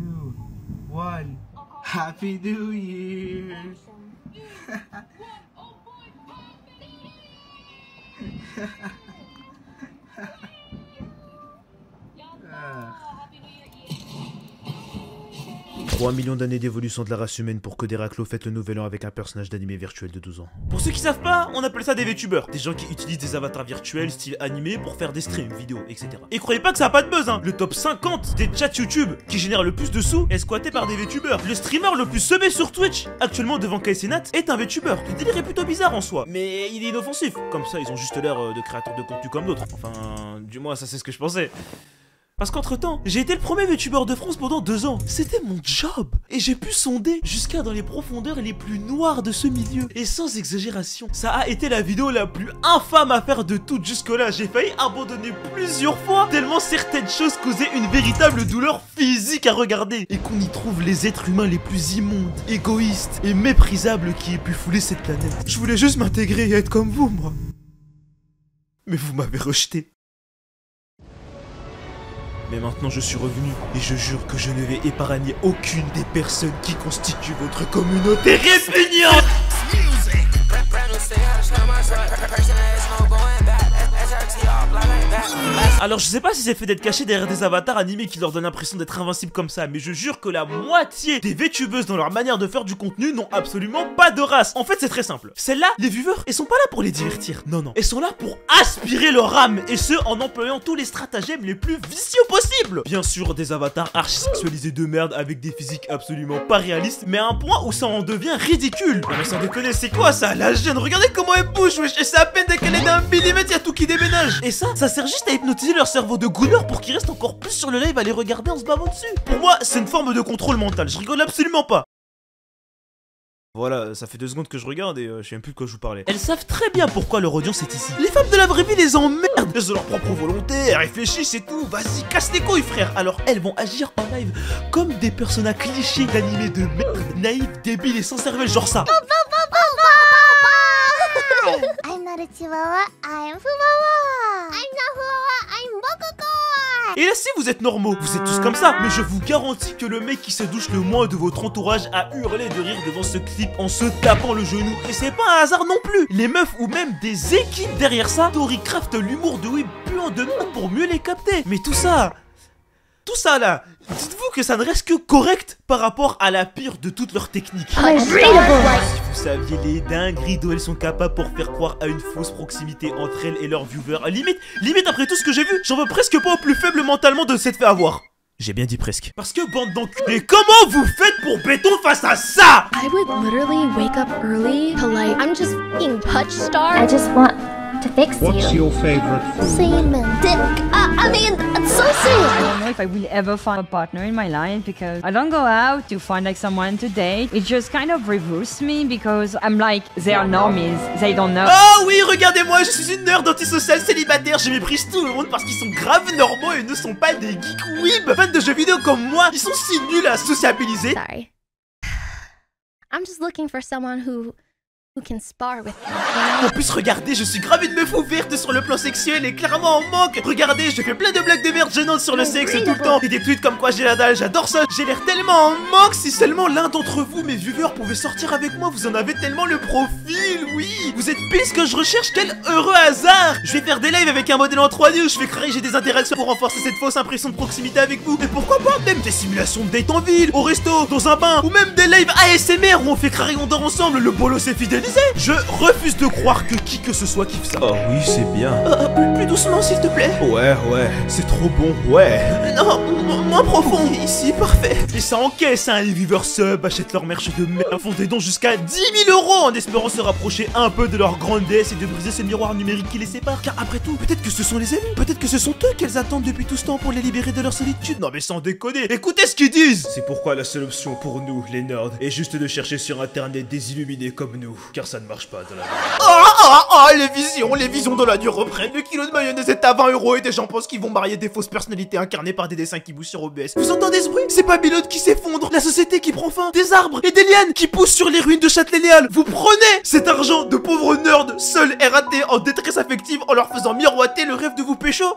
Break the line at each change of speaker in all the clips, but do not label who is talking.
2, 1. Happy New Year! Ah.
3 millions d'années d'évolution de la race humaine pour que des raclos fêtent le nouvel an avec un personnage d'animé virtuel de 12 ans. Pour ceux qui savent pas, on appelle ça des VTubers. Des gens qui utilisent des avatars virtuels style animé pour faire des streams, vidéos, etc. Et croyez pas que ça a pas de buzz, hein. Le top 50 des chats YouTube qui génèrent le plus de sous est squatté par des VTubers. Le streamer le plus semé sur Twitch, actuellement devant KSNat, est un VTuber. Le délire est plutôt bizarre en soi, mais il est inoffensif. Comme ça, ils ont juste l'air de créateurs de contenu comme d'autres. Enfin, du moins, ça c'est ce que je pensais. Parce qu'entre temps, j'ai été le premier VTuber de France pendant 2 ans. C'était mon job. Et j'ai pu sonder jusqu'à dans les profondeurs les plus noires de ce milieu. Et sans exagération, ça a été la vidéo la plus infâme à faire de toutes jusque-là. J'ai failli abandonner plusieurs fois, tellement certaines choses causaient une véritable douleur physique à regarder. Et qu'on y trouve les êtres humains les plus immondes, égoïstes et méprisables qui aient pu fouler cette planète. Je voulais juste m'intégrer et être comme vous, moi. Mais vous m'avez rejeté. Mais maintenant je suis revenu et je jure que je ne vais épargner aucune des personnes qui constituent votre communauté répugnante. Alors je sais pas si c'est fait d'être caché derrière des avatars animés qui leur donnent l'impression d'être invincibles comme ça, mais je jure que la moitié des VTubeuses dans leur manière de faire du contenu n'ont absolument pas de race. En fait c'est très simple. Celles-là, les viewers, elles sont pas là pour les divertir. Non, non. Elles sont là pour aspirer leur âme, et ce en employant tous les stratagèmes les plus vicieux possibles. Bien sûr des avatars archi-sexualisés de merde avec des physiques absolument pas réalistes, mais à un point où ça en devient ridicule. Non mais sans déconner, c'est quoi ça? La jeune, regardez comment elle bouge, wesh, et c'est à peine décalé d'un millimètre, y'a tout qui déménage. Et ça sert juste à hypnotiser leur cerveau de goûteur pour qu'ils restent encore plus sur le live à les regarder en se bavant dessus. Pour moi, c'est une forme de contrôle mental, je rigole absolument pas. Voilà, ça fait 2 secondes que je regarde et je sais même plus de quoi je vous parlais. Elles savent très bien pourquoi leur audience est ici. Les femmes de la vraie vie les emmerdent. Elles ont leur propre volonté, elles réfléchissent et tout. Vas-y, casse les couilles, frère. Alors elles vont agir en live comme des personnages clichés d'animés de merde, naïfs, débiles et sans cervelle, genre ça.
I'm not a chihuahua, I'm Fuwawa. I'm not Fuwawa, I'm Bokoko.
Et là si vous êtes normaux, vous êtes tous comme ça. Mais je vous garantis que le mec qui se douche le moins de votre entourage a hurlé de rire devant ce clip en se tapant le genou. Et c'est pas un hasard non plus. Les meufs ou même des équipes derrière ça storycraft l'humour de Weeb puant de merde pour mieux les capter. Mais tout ça là, dites-vous que ça ne reste que correct par rapport à la pire de toutes leurs techniques. Si vous saviez les dingueries dont elles sont capables pour faire croire à une fausse proximité entre elles et leurs viewers. Limite après tout ce que j'ai vu, j'en veux presque pas au plus faible mentalement de s'être fait avoir. J'ai bien dit presque. Parce que bande d'enculés, comment vous faites pour béton face à ça?
I would literally wake up early to like, I'm just f***ing touch star.
I just want to fix
What's
you.
your favorite food?
Semen. Dick. I mean, it's so
I
sad.
don't know if I will ever find a partner in my life because I don't go out to find like someone to date. It just kind of reverses me because I'm like, they are normies, they don't know.
Oh oui, regardez-moi, je suis une nerd antisociale célibataire. Je méprise tout le monde parce qu'ils sont graves normaux et ne sont pas des geeks weeb. Fans de jeux vidéo comme moi, ils sont si nuls à sociabiliser.
Sorry. I'm just looking for someone who can spar with me, you know?
En plus, regardez, je suis grave une meuf ouverte sur le plan sexuel et clairement en manque. Regardez, je fais plein de blagues de merde gênantes sur le sexe tout le temps. Et des tweets comme quoi j'ai la dalle, j'adore ça. J'ai l'air tellement en manque. Si seulement l'un d'entre vous, mes viewers, pouvait sortir avec moi, vous en avez tellement le profil, oui. Vous êtes pile ce que je recherche, quel heureux hasard. Je vais faire des lives avec un modèle en 3D où je fais croire que j'ai des interactions pour renforcer cette fausse impression de proximité avec vous. Et pourquoi pas même des simulations de date en ville, au resto, dans un bain, ou même des lives ASMR où on fait croire qu'on dort ensemble. Le bolo s'est fidélisé. Je refuse de croire que qui que ce soit kiffe ça. Oh oui, c'est bien. Plus doucement s'il te plaît. Ouais, c'est trop bon, ouais. Non, moins profond. Ici, parfait. Et ça encaisse, hein, les viewers sub achètent leur merch de merde, font des dons jusqu'à 10 000 € en espérant se rapprocher un peu de leur grande déesse et de briser ce miroir numérique qui les sépare. Car après tout, peut-être que ce sont les amis, peut-être que ce sont eux qu'elles attendent depuis tout ce temps pour les libérer de leur solitude. Non mais sans déconner, écoutez ce qu'ils disent. C'est pourquoi la seule option pour nous, les nerds, est juste de chercher sur internet des illuminés comme nous. Car ça ne marche pas dans la vie. Les visions de la nuit reprennent. Le kilo de mayonnaise est à 20 € et des gens pensent qu'ils vont marier des fausses personnalités incarnées par des dessins qui bougent sur OBS. Vous entendez ce bruit? C'est Babylone qui s'effondre, la société qui prend fin, des arbres et des lianes qui poussent sur les ruines de Châtelet-Léal. Vous prenez cet argent de pauvres nerds seuls et ratés en détresse affective en leur faisant miroiter le rêve de vous pécho.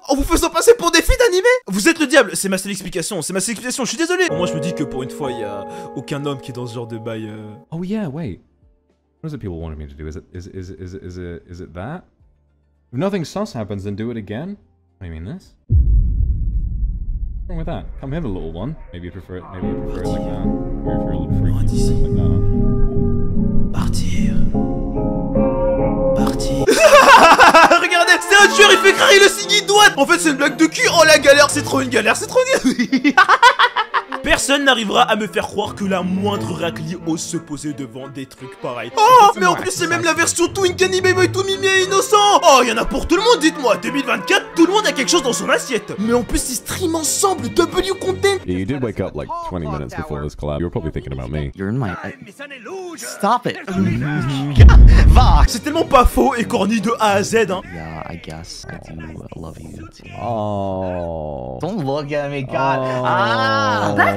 En vous faisant passer pour des filles d'animé? Vous êtes le diable, c'est ma seule explication, je suis désolé. Moi je me dis que pour une fois, il y a aucun homme qui est dans ce genre de bail.
Oh yeah, wait. What is it people wanted me to do? Is it that? If nothing sus happens, then do it again? What do you mean this? What's wrong with that? Come here, the little one. Maybe you prefer it like that. Or if you're a little freaky, you prefer it like that.
Partir. Regardez, c'est un tueur, il fait craquer le signe droite. En fait, c'est une blague de cul. Oh la galère, c'est trop une galère, c'est trop une... Personne n'arrivera à me faire croire que la moindre raclie ose se poser devant des trucs pareils. Oh, mais en plus c'est même la version Twink Anime Boy tout mimi et innocent. Oh, y en a pour tout le monde, dites-moi. 2024, tout le monde a quelque chose dans son assiette. Mais en plus ils streament ensemble, W content.
Yeah, you did wake up like 20 minutes before this collab. You were probably thinking about me.
You're in my... Stop it.
C'est tellement pas faux et corny de A à Z, hein.
Yeah, I guess I do love you too.
Oh.
Don't look at me, God.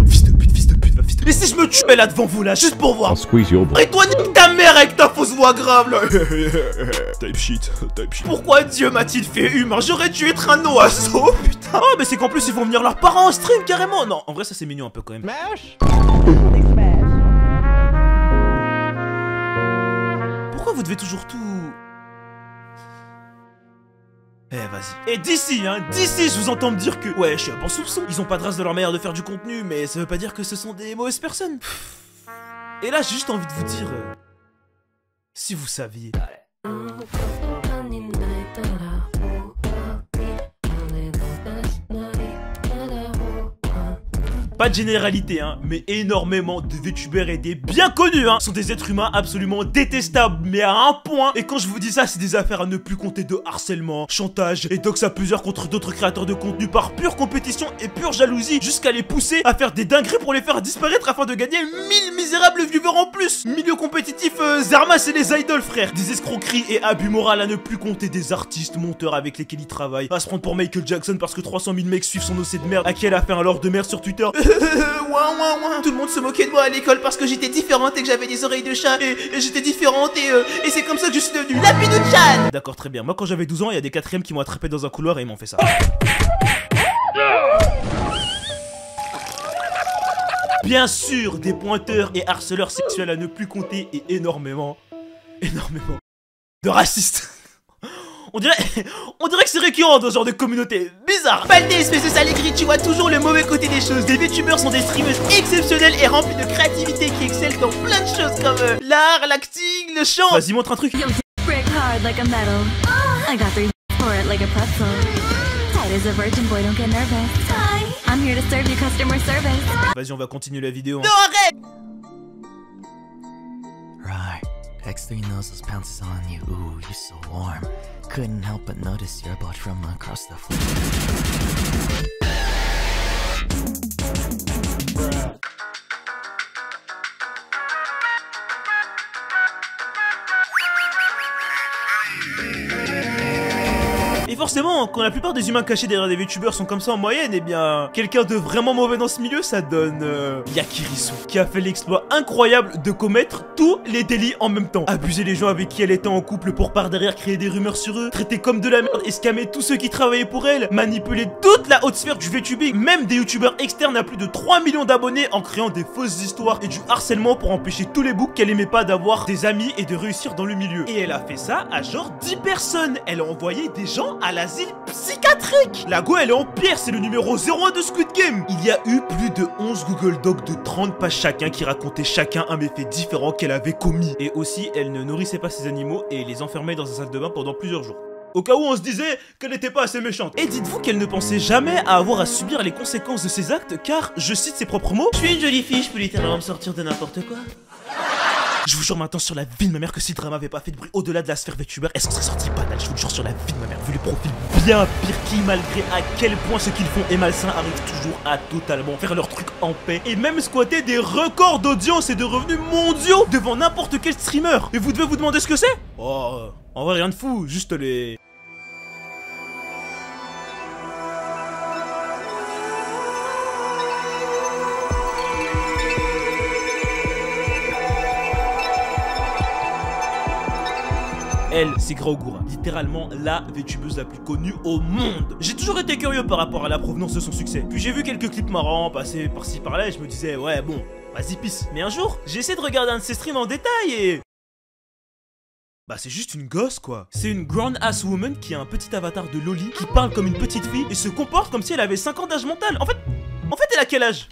Fils de pute, fils de pute, fils de pute. Et si je me tuais là devant vous là, juste pour voir.
I'll squeeze your butt.
Et toi nique ta mère avec ta fausse voix grave là. Type shit, type shit. Pourquoi Dieu m'a-t-il fait humain? J'aurais dû être un oiseau, putain. Oh mais c'est qu'en plus ils vont venir leurs parents en stream carrément. Non, en vrai ça c'est mignon un peu quand même. Pourquoi vous devez toujours tout... Eh vas-y. Et d'ici, je vous entends me dire que... Ouais, je suis un bon soupçon. Ils ont pas de race de leur manière de faire du contenu, mais ça veut pas dire que ce sont des mauvaises personnes. Et là, j'ai juste envie de vous dire... si vous saviez... Pas de généralité, mais énormément de VTubers et des bien connus, sont des êtres humains absolument détestables, mais à un point. Et quand je vous dis ça, c'est des affaires à ne plus compter de harcèlement, chantage et dox à plusieurs contre d'autres créateurs de contenu par pure compétition et pure jalousie, jusqu'à les pousser à faire des dingueries pour les faire disparaître afin de gagner 1000 misérables viewers en plus. Milieu compétitif, Zerma c'est les idoles, frère. Des escroqueries et abus moral à ne plus compter, des artistes, monteurs avec lesquels il travaille, à se prendre pour Michael Jackson parce que 300 000 mecs suivent son OC de merde, à qui elle a fait un lore de merde sur Twitter. Tout le monde se moquait de moi à l'école parce que j'étais différente et que j'avais des oreilles de chat et j'étais différente et c'est comme ça que je suis devenue la Pidou-chan. D'accord, très bien. Moi quand j'avais 12 ans, il y a des quatrièmes qui m'ont attrapé dans un couloir et ils m'ont fait ça. Bien sûr, des pointeurs et harceleurs sexuels à ne plus compter et énormément de racistes. On dirait que c'est récurrent dans ce genre de communauté. Bizarre. Balté, espèce de sale aigri, tu vois toujours le mauvais côté des choses. Des VTubers sont des streameuses exceptionnelles et remplies de créativité qui excellent dans plein de choses comme l'art, l'acting, le chant. Vas-y, montre un truc.
Break hard like a metal. I got 3 for it like a pretzel. Tight as a virgin boy, don't get nervous. I'm here to serve you customer service.
Vas-y, on va continuer la vidéo.
Non, arrête. Right. X3 knows those pounces on you. Ooh, you're so warm. Couldn't help but notice your butt from across the floor.
Et forcément, quand la plupart des humains cachés derrière des VTubers sont comme ça en moyenne, eh bien, quelqu'un de vraiment mauvais dans ce milieu, ça donne Yakirisu, qui a fait l'exploit incroyable de commettre tous les délits en même temps. Abuser les gens avec qui elle était en couple pour par derrière créer des rumeurs sur eux, traiter comme de la merde et scammer tous ceux qui travaillaient pour elle, manipuler toute la haute sphère du VTubing, même des youtubeurs externes à plus de 3 millions d'abonnés en créant des fausses histoires et du harcèlement pour empêcher tous les books qu'elle aimait pas d'avoir des amis et de réussir dans le milieu. Et elle a fait ça à genre 10 personnes. Elle a envoyé des gens à l'asile psychiatrique. La go elle est en pierre, c'est le numéro 01 de Squid Game. Il y a eu plus de 11 Google Docs de 30 pages chacun qui racontaient chacun un méfait différent qu'elle avait commis. Et aussi, elle ne nourrissait pas ses animaux et les enfermait dans un sac de bain pendant plusieurs jours. Au cas où on se disait qu'elle n'était pas assez méchante. Et dites-vous qu'elle ne pensait jamais à avoir à subir les conséquences de ses actes car, je cite ses propres mots, « Je suis une jolie fille, je peux littéralement me sortir de n'importe quoi. » Je vous jure maintenant sur la vie de ma mère que si Drama avait pas fait de bruit au-delà de la sphère VTuber, elle s'en serait sortie banale. Je vous le jure sur la vie de ma mère, vu les profils bien pires qui, malgré à quel point ce qu'ils font est malsain, arrivent toujours à totalement faire leur truc en paix. Et même squatter des records d'audience et de revenus mondiaux devant n'importe quel streamer. Et vous devez vous demander ce que c'est? Oh, en vrai rien de fou, juste les... elle, c'est Graogura. Littéralement la VTubeuse la plus connue au monde. J'ai toujours été curieux par rapport à la provenance de son succès. Puis j'ai vu quelques clips marrants passer par-ci par-là et je me disais, ouais bon, vas-y pisse. Mais un jour, j'ai essayé de regarder un de ses streams en détail et... bah c'est juste une gosse quoi. C'est une grown ass woman qui a un petit avatar de loli, qui parle comme une petite fille et se comporte comme si elle avait 5 ans d'âge mental. En fait, elle a quel âge?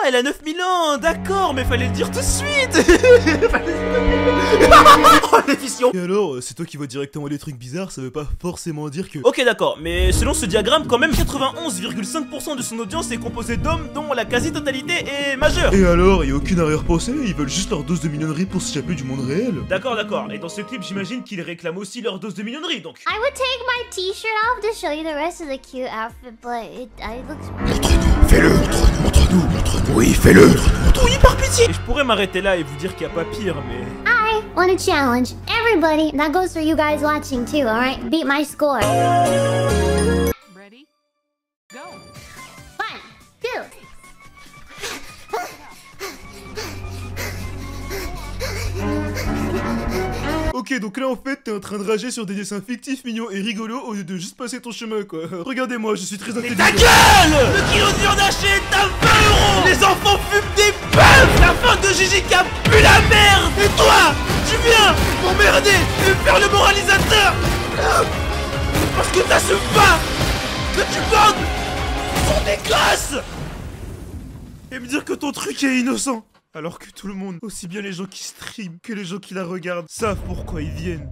Elle a 9000 ans, d'accord, mais fallait le dire tout de suite. Oh, l'efficient. Et alors, c'est toi qui vois directement les trucs bizarres, ça veut pas forcément dire que... Ok, d'accord, mais selon ce diagramme, quand même 91,5% de son audience est composée d'hommes dont la quasi-totalité est majeure.
Et alors, y a aucune arrière-pensée, ils veulent juste leur dose de mignonnerie pour s'échapper du monde réel.
D'accord, d'accord, et dans ce clip, j'imagine qu'ils réclament aussi leur dose de mignonnerie, donc...
I would take my t-shirt off to show you the rest of the cute outfit, but it looks...
Montre-nous, fais-le, montre-nous, oui, fais-le,
Oui, par pitié. Et je pourrais m'arrêter là et vous dire qu'il n'y a pas pire, mais...
I want a challenge. Everybody, that goes for you guys watching too, alright? Beat my score.
Ready? Go!
1, 2...
Ok, donc là en fait, t'es en train de rager sur des dessins fictifs, mignons et rigolos au lieu de juste passer ton chemin quoi. Regardez-moi, je suis très intelligent.
Ta gueule! Le kilo de viande hachée est à 20 €! Les enfants fument des bœufs! La fin de Gigi qui a pu la merde! Et toi, tu viens m'emmerder et faire le moralisateur! Parce que t'assumes pas que tu bandes sur des classes! Et me dire que ton truc est innocent! Alors que tout le monde, aussi bien les gens qui streament que les gens qui la regardent, savent pourquoi ils viennent.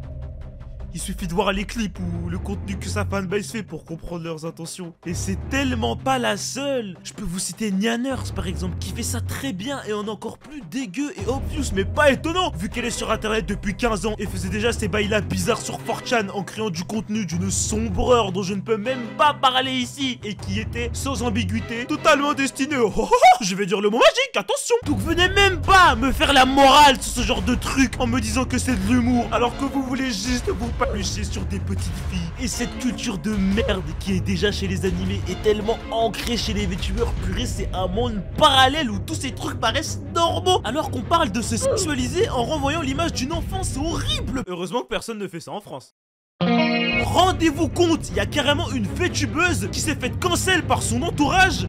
Il suffit de voir les clips ou le contenu que sa fanbase fait pour comprendre leurs intentions. Et c'est tellement pas la seule. Je peux vous citer Nyaners par exemple, qui fait ça très bien et en encore plus dégueu et obvious, mais pas étonnant, vu qu'elle est sur internet depuis 15 ans et faisait déjà ces bails-là bizarres sur 4chan en créant du contenu d'une sombreur dont je ne peux même pas parler ici et qui était sans ambiguïté, totalement destiné au je vais dire le mot magique, attention. Donc venez même pas me faire la morale sur ce genre de truc en me disant que c'est de l'humour alors que vous voulez juste vous palucher sur des petites filles. Et cette culture de merde qui est déjà chez les animés est tellement ancrée chez les VTubers, purée, c'est un monde parallèle où tous ces trucs paraissent normaux alors qu'on parle de se sexualiser en renvoyant l'image d'une enfance, c'est horrible. Heureusement que personne ne fait ça en France. Rendez-vous compte, il y a carrément une VTubeuse qui s'est faite cancel par son entourage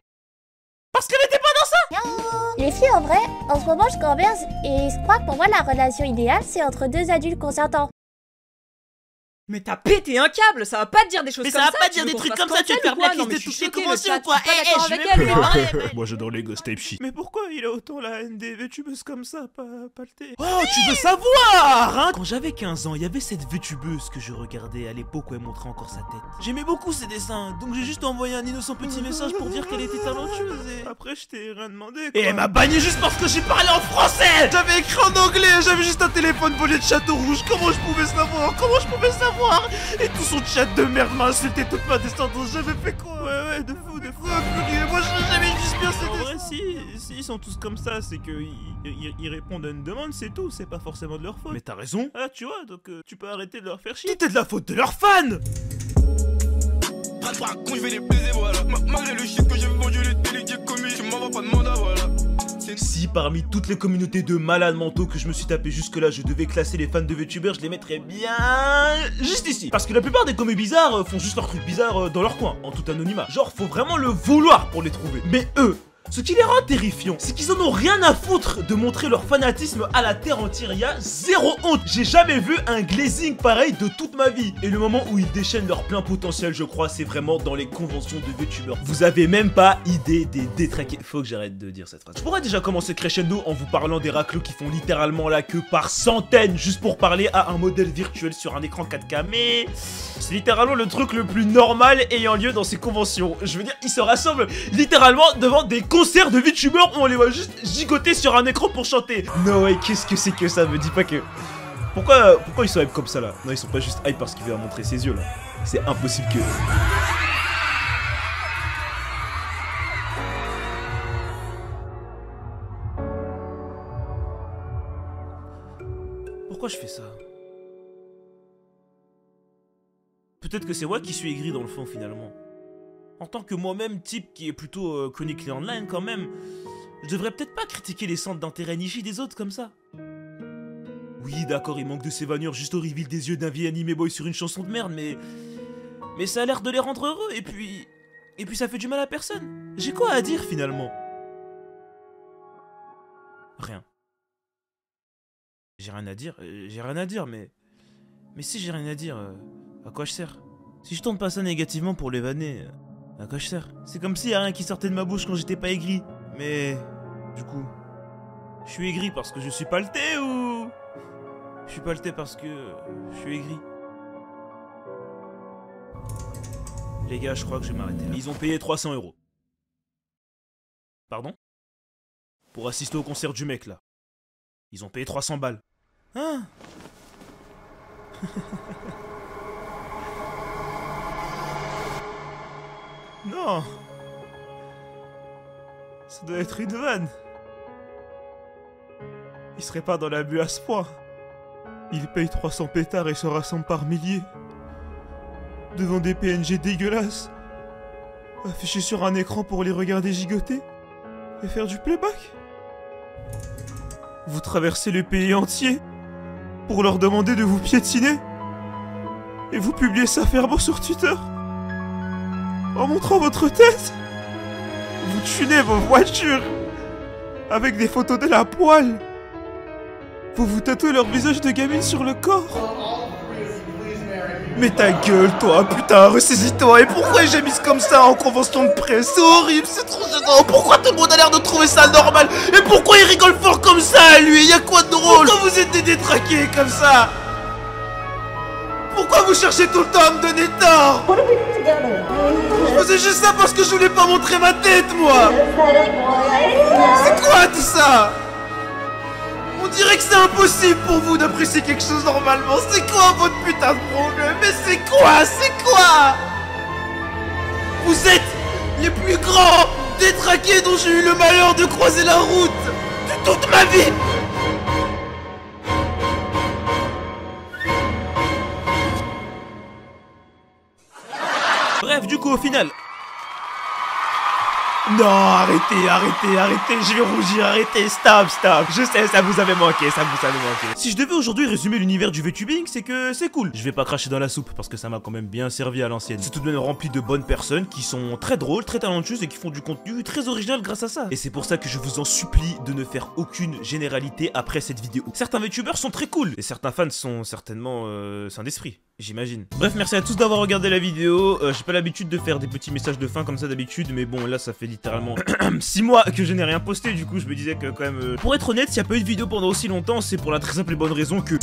parce qu'elle était pas dans ça.
Les filles, en vrai, en ce moment je converse et je crois que pour moi la relation idéale c'est entre deux adultes consentants.
Mais t'as pété un câble, ça va pas te dire des choses
mais
comme
ça
ça.
va pas dire des trucs comme ça, tu vas te faire blacklist de toutes les conventions quoi. Je vais plus parler.
Moi j'adore les ghost type shit.
Mais pourquoi il a autant la haine des VTubeuses comme ça, pas le thé? Oh, tu veux savoir hein? Quand j'avais 15 ans, il y avait cette VTubeuse que je regardais à l'époque où elle montrait encore sa tête. J'aimais beaucoup ses dessins, donc j'ai juste envoyé un innocent petit message pour dire qu'elle était talentueuse et après je t'ai rien demandé quoi. Et elle m'a banni juste parce que j'ai parlé en français. J'avais écrit en anglais, j'avais juste un téléphone volé de Château Rouge. Comment je pouvais savoir? Et tout son chat de merde m'a insulté toute ma descendance. J'avais fait quoi? Ouais, de fou, purée. Moi j'avais juste bien cette... En vrai, si ils sont tous comme ça, c'est que ils répondent à une demande, c'est tout. C'est pas forcément de leur faute. Mais t'as raison. Ah, tu vois, donc tu peux arrêter de leur faire chier. C'était de la faute de leurs fans.
Quand je vais les baiser, voilà. Malgré le shit que j'ai vendu, les délits que j'ai commis, tu m'envoies pas de mandat, voilà.
Si parmi toutes les communautés de malades mentaux que je me suis tapé jusque là, je devais classer les fans de VTubers, je les mettrais bien juste ici. Parce que la plupart des communs bizarres font juste leurs trucs bizarres dans leur coin, en tout anonymat. Genre, faut vraiment le vouloir pour les trouver. Mais eux, ce qui les rend terrifiants, c'est qu'ils en ont rien à foutre de montrer leur fanatisme à la terre entière. Il y a zéro honte. J'ai jamais vu un glazing pareil de toute ma vie. Et le moment où ils déchaînent leur plein potentiel, je crois, c'est vraiment dans les conventions de VTubers. Vous avez même pas idée des détraqués. Faut que j'arrête de dire cette phrase. Je pourrais déjà commencer crescendo en vous parlant des raclos qui font littéralement la queue par centaines juste pour parler à un modèle virtuel sur un écran 4K. Mais c'est littéralement le truc le plus normal ayant lieu dans ces conventions. Je veux dire, ils se rassemblent littéralement devant des concerts de VTubers où on les voit juste gigoter sur un écran pour chanter. No way, qu'est-ce que c'est que ça? Me dis pas que... Pourquoi ils sont hype comme ça là? Non, ils sont pas juste hype parce qu'il veut montrer ses yeux là. C'est impossible que... Pourquoi je fais ça? Peut-être que c'est moi qui suis aigri dans le fond finalement. En tant que moi-même type qui est plutôt chronically online quand même, je devrais peut-être pas critiquer les centres d'intérêt nichés des autres comme ça. Oui, d'accord, il manque de s'évanouir juste au reveal des yeux d'un vieil anime boy sur une chanson de merde, mais ça a l'air de les rendre heureux, et puis ça fait du mal à personne. J'ai quoi à dire finalement? Rien. J'ai rien à dire, mais si j'ai rien à dire, à quoi je sers? Si je tourne pas ça négativement pour les vanner, à quoi je sers? C'est comme s'il y a rien qui sortait de ma bouche quand j'étais pas aigri. Mais du coup, je suis aigri parce que je suis paleté ou je suis paleté parce que je suis aigri? Les gars, je crois que je vais m'arrêter là. Ils ont payé 300 €. Pardon? Pour assister au concert du mec là. Ils ont payé 300 balles. Hein? Non. Ça doit être une vanne. Il serait pas dans l'abus à ce point. Il paye 300 pétards et se rassemble par milliers. Devant des PNG dégueulasses. Affichés sur un écran pour les regarder gigoter. Et faire du playback. Vous traversez le pays entier pour leur demander de vous piétiner. Et vous publiez ça fermement sur Twitter. En montrant votre tête. Vous tunez vos voitures. Avec des photos de la poêle. Vous vous tatouez leur visage de gamine sur le corps. Mais ta gueule, toi, putain, ressaisis-toi. Et pourquoi j'ai mis comme ça en convention de presse? C'est horrible, c'est trop gênant. Pourquoi tout le monde a l'air de trouver ça normal? Et pourquoi il rigole fort comme ça, lui? Y'a quoi de drôle? Pourquoi vous êtes détraqués comme ça? Pourquoi vous cherchez tout le temps à me donner tort? Je faisais juste ça parce que je voulais pas montrer ma tête, moi. C'est quoi tout ça? On dirait que c'est impossible pour vous d'apprécier quelque chose normalement. C'est quoi votre putain de problème? Mais c'est quoi? C'est quoi? Vous êtes les plus grands détraqués dont j'ai eu le malheur de croiser la route de toute ma vie. Bref, du coup, au final... Non, arrêtez, je vais rougir, arrêtez, stop. Je sais, ça vous avait manqué. Si je devais aujourd'hui résumer l'univers du VTubing, c'est que c'est cool. Je vais pas cracher dans la soupe parce que ça m'a quand même bien servi à l'ancienne. C'est tout de même rempli de bonnes personnes qui sont très drôles, très talentueuses et qui font du contenu très original grâce à ça. Et c'est pour ça que je vous en supplie de ne faire aucune généralité après cette vidéo. Certains VTubers sont très cool et certains fans sont certainement sains d'esprit. J'imagine. Bref, merci à tous d'avoir regardé la vidéo. J'ai pas l'habitude de faire des petits messages de fin comme ça d'habitude, mais bon, là ça fait littéralement 6 mois que je n'ai rien posté. Du coup, je me disais que quand même... Pour être honnête, s'il n'y a pas eu de vidéo pendant aussi longtemps, c'est pour la très simple et bonne raison que...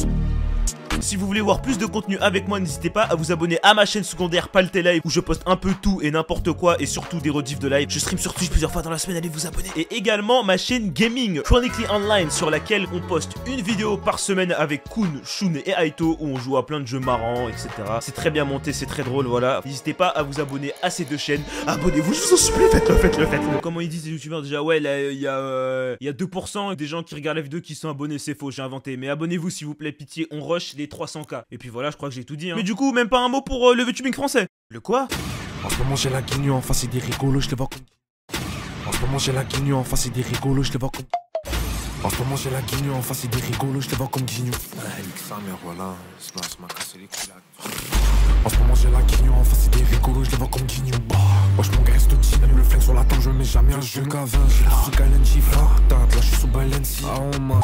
Si vous voulez voir plus de contenu avec moi, n'hésitez pas à vous abonner à ma chaîne secondaire Palté Live où je poste un peu tout et n'importe quoi et surtout des rediffs de live. Je stream sur Twitch plusieurs fois dans la semaine, allez vous abonner. Et également ma chaîne Gaming Chronically Online sur laquelle on poste une vidéo par semaine avec Kun, Shun et Aito où on joue à plein de jeux marrants, etc. C'est très bien monté, c'est très drôle, voilà. N'hésitez pas à vous abonner à ces deux chaînes. Abonnez-vous, je vous en supplie, faites-le. Comment ils disent les youtubeurs déjà? Ouais, là, il y a 2% des gens qui regardent la vidéo qui sont abonnés, c'est faux, j'ai inventé. Mais abonnez-vous s'il vous plaît, pitié, on rush les 300K. Et puis voilà, je crois que j'ai tout dit. Hein. Mais du coup, même pas un mot pour le VTubing français. Le quoi?
En ce moment, j'ai la guignue en face et des rigolos, je les vois comme. En ce moment, j'ai la guignue en face et des rigolos, je les vois comme. En ce moment, j'ai la guignue en face et des rigolos, je les vois comme guigneux. Sa mère, voilà, ça m'a cassé les couilles là. En ce moment, j'ai la guignue en face et des rigolos, je les vois comme guigneux. Wesh, mon gars, reste petit, même le flingue sur la table, je mets jamais un jeu. K20, j'ai le sous Galenji, là, je suis sous Balenci. Ah, on m'a.